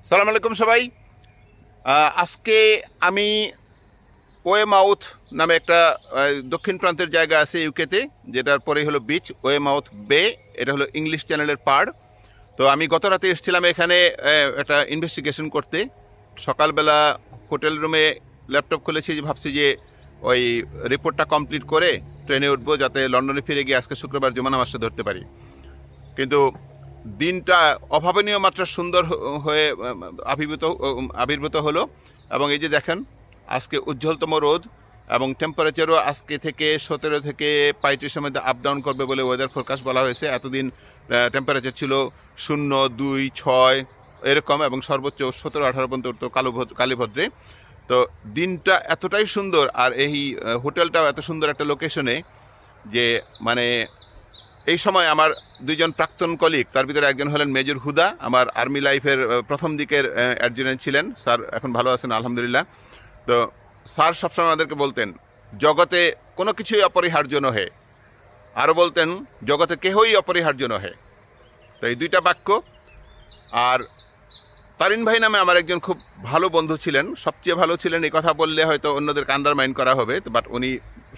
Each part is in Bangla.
সালাম আলাইকুম সবাই। আজকে আমি ওয়েমাউথ নামে একটা দক্ষিণ প্রান্তের জায়গা আছে ইউকেতে, যেটার পরেই হলো বিচ ওয়েমাউথ বে। এটা হলো ইংলিশ চ্যানেলের পাড়। তো আমি গত রাতে এসেছিলাম এখানে একটা ইনভেস্টিগেশন করতে। সকালবেলা হোটেল রুমে ল্যাপটপ খুলেছি, যে ভাবছি যে ওই রিপোর্টটা কমপ্লিট করে ট্রেনে উঠবো, যাতে লন্ডনে ফিরে গিয়ে আজকে শুক্রবার জুমা নামাজটা ধরতে পারি। কিন্তু দিনটা অভাবনীয় মাত্রা সুন্দর হয়ে আবির্ভূত হলো। এবং এই যে দেখেন, আজকে উজ্জ্বলতম রোদ এবং টেম্পারেচারও আজকে থেকে 17 থেকে 35-এর মধ্যে আপ ডাউন করবে বলে ওয়েদার ফোরকাস্ট বলা হয়েছে। এতদিন টেম্পারেচার ছিল 0, 2, 6 এরকম, এবং সর্বোচ্চ 17-18 পর্যন্ত উঠতো কালীভদ্রে। তো দিনটা এতটাই সুন্দর, আর এই হোটেলটাও এত সুন্দর একটা লোকেশনে, যে মানে এই সময় আমার দুইজন প্রাক্তন কলিগ, তার ভিতরে একজন হলেন মেজর হুদা, আমার আর্মি লাইফের প্রথম দিকের অ্যাডজুটেন্ট ছিলেন। স্যার এখন ভালো আছেন আলহামদুলিল্লাহ। তো স্যার সবসময় আমাদেরকে বলতেন, জগতে কোনো কিছুই অপরিহার্য নহে। আরও বলতেন, জগতে কেহই অপরিহার্য নহে। তো এই দুইটা বাক্য। আর তারিন ভাই নামে আমার একজন খুব ভালো বন্ধু ছিলেন, সবচেয়ে ভালো ছিলেন এই কথা বললে হয়তো অন্যদেরকে আন্ডারমাইন করা হবে, বাট উনি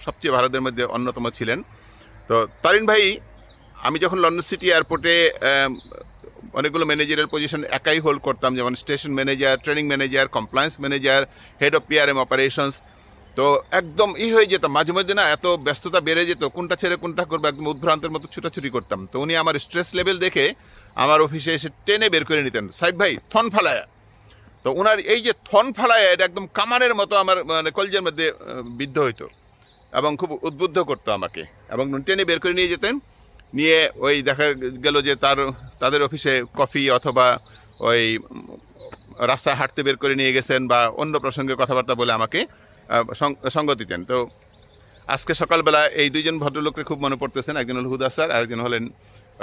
সবচেয়ে ভালোদের মধ্যে অন্যতম ছিলেন। তো তারিন ভাই, আমি যখন লন্ডন সিটি এয়ারপোর্টে অনেকগুলো ম্যানেজারের পজিশন একাই হোল্ড করতাম, যেমন station manager, training manager, compliance manager, head of PRM operations. তো একদম হয়ে যেতাম, মাঝে মধ্যে না এত ব্যস্ততা বেড়ে যেত, কোনটা ছেড়ে কোনটা করবো, একদম উদ্ভ্রান্তের মতো ছুটাছুটি করতাম। তো উনি আমার স্ট্রেস লেভেল দেখে আমার অফিসে এসে টেনে বের করে নিতেন, সাইদ ভাই থন ফালায়া। তো ওনার এই যে থন ফালায়া, এটা একদম কামানের মতো আমার মানে কলজের মধ্যে বিদ্ধ হইতো এবং খুব উদ্বুদ্ধ করতো আমাকে, এবং টেনে বের করে নিয়ে যেতেন। নিয়ে ওই দেখা গেল যে তাদের অফিসে কফি অথবা ওই রাস্তায় হাঁটতে বের করে নিয়ে গেছেন, বা অন্য প্রসঙ্গে কথাবার্তা বলে আমাকে সঙ্গ দিতেন। তো আজকে সকালবেলা এই দুইজন ভদ্রলোককে খুব মনে পড়তেছেন। একজন হল হুদা স্যার, আর একজন হলেন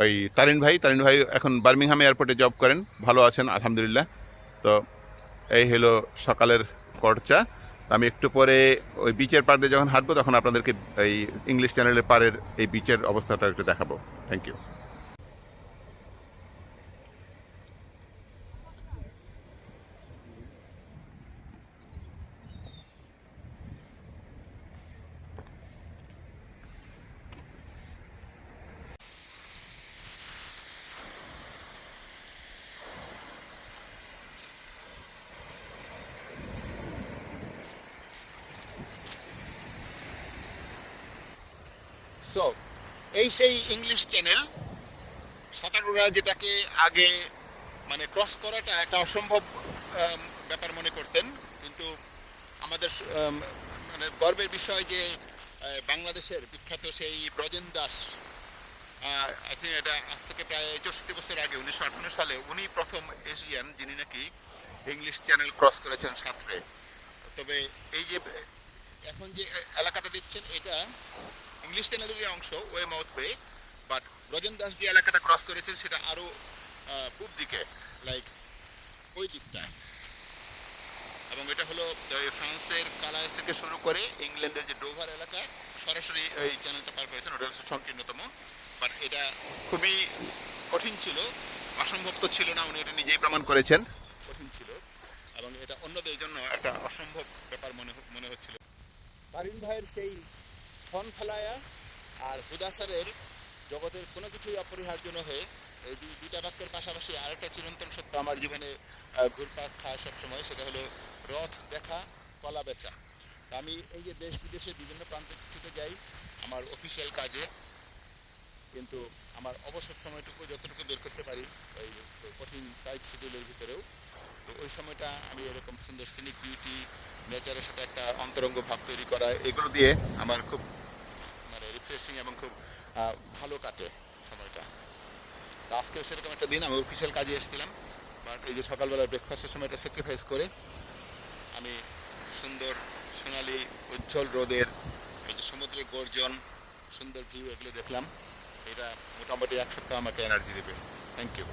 ওই তারিন ভাই। তারিন ভাই এখন বার্মিংহাম এয়ারপোর্টে জব করেন, ভালো আছেন আলহামদুলিল্লাহ। তো এই হলো সকালের চর্চা। আমি একটু পরে ওই বিচের পাড়ে যখন হাঁটবো, তখন আপনাদেরকে এই ইংলিশ চ্যানেলের পাড়ের এই বিচের অবস্থাটা একটু দেখাবো। Thank you. সো এই সেই ইংলিশ চ্যানেল, সাঁতারুরা যেটাকে আগে মানে ক্রস করাটা একটা অসম্ভব ব্যাপার মনে করতেন, কিন্তু আমাদের মানে গর্বের বিষয় যে বাংলাদেশের বিখ্যাত সেই ব্রজেন দাস, আই থিঙ্ক এটা আজ থেকে প্রায় 64 বছর আগে 1958 সালে উনি প্রথম এশিয়ান যিনি নাকি ইংলিশ চ্যানেল ক্রস করেছেন সাঁতরে। তবে এই যে এখন যে এলাকাটা দেখছেন, এটা ইংলিশ চ্যানেলেরই অংশ, ওয়েমাউথ বে। বাট ব্রজেন দাস যে এলাকাটা ক্রস করেছেন সেটা আরও পূব দিকে, লাইক ওই দিকটা। এবং এটা হলো ফ্রান্সের কালাইস থেকে শুরু করে ইংল্যান্ডের যে ডোভার এলাকা, সরাসরি এই চ্যানেলটা পার করেছেন। ওটা হচ্ছে সংকীর্ণতম। বাট এটা খুবই কঠিন ছিল, অসম্ভব তো ছিল না, উনি এটা নিজেই প্রমাণ করেছেন, কঠিন ছিল। এবং এটা অন্যদের জন্য একটা অসম্ভব ব্যাপার মনে হচ্ছিল। তারিন ভাইয়ের সেই ফন ফেলায়া আর হুদাসারের জগতের কোনো কিছুই অপরিহার্য নহে, এই দুইটা বাক্যের পাশাপাশি আরেকটা চিরন্তন সত্য আমার জীবনে ঘুরপাক খায় সবসময়, সেটা হলো রথ দেখা, কলা বেচা। আমি এই যে দেশ বিদেশে বিভিন্ন প্রান্তে ছুটে যাই আমার অফিসিয়াল কাজে, কিন্তু আমার অবসর সময়টুকু যতটুকু বের করতে পারি ওই কঠিন টাইট শিডিউলের ভিতরেও, তো ওই সময়টা আমি এরকম সুন্দর সিনিক বিউটি, নেচারের সাথে একটা অন্তরঙ্গ ভাব তৈরি করা, এগুলো দিয়ে আমার খুব মানে রিফ্রেশিং এবং খুব ভালো কাটে সময়টা। আজকেও সেরকম একটা দিন, আমি অফিসিয়াল কাজে এসেছিলাম, বাট এই যে সকালবেলার ব্রেকফাস্টের সময়টা স্যাক্রিফাইস করে আমি সুন্দর সোনালি উজ্জ্বল রোদের, এই যে সমুদ্রের গর্জন, সুন্দর ভিউ, এগুলো দেখলাম। এটা মোটামুটি এক সপ্তাহ আমাকে এনার্জি দেবে। Thank you.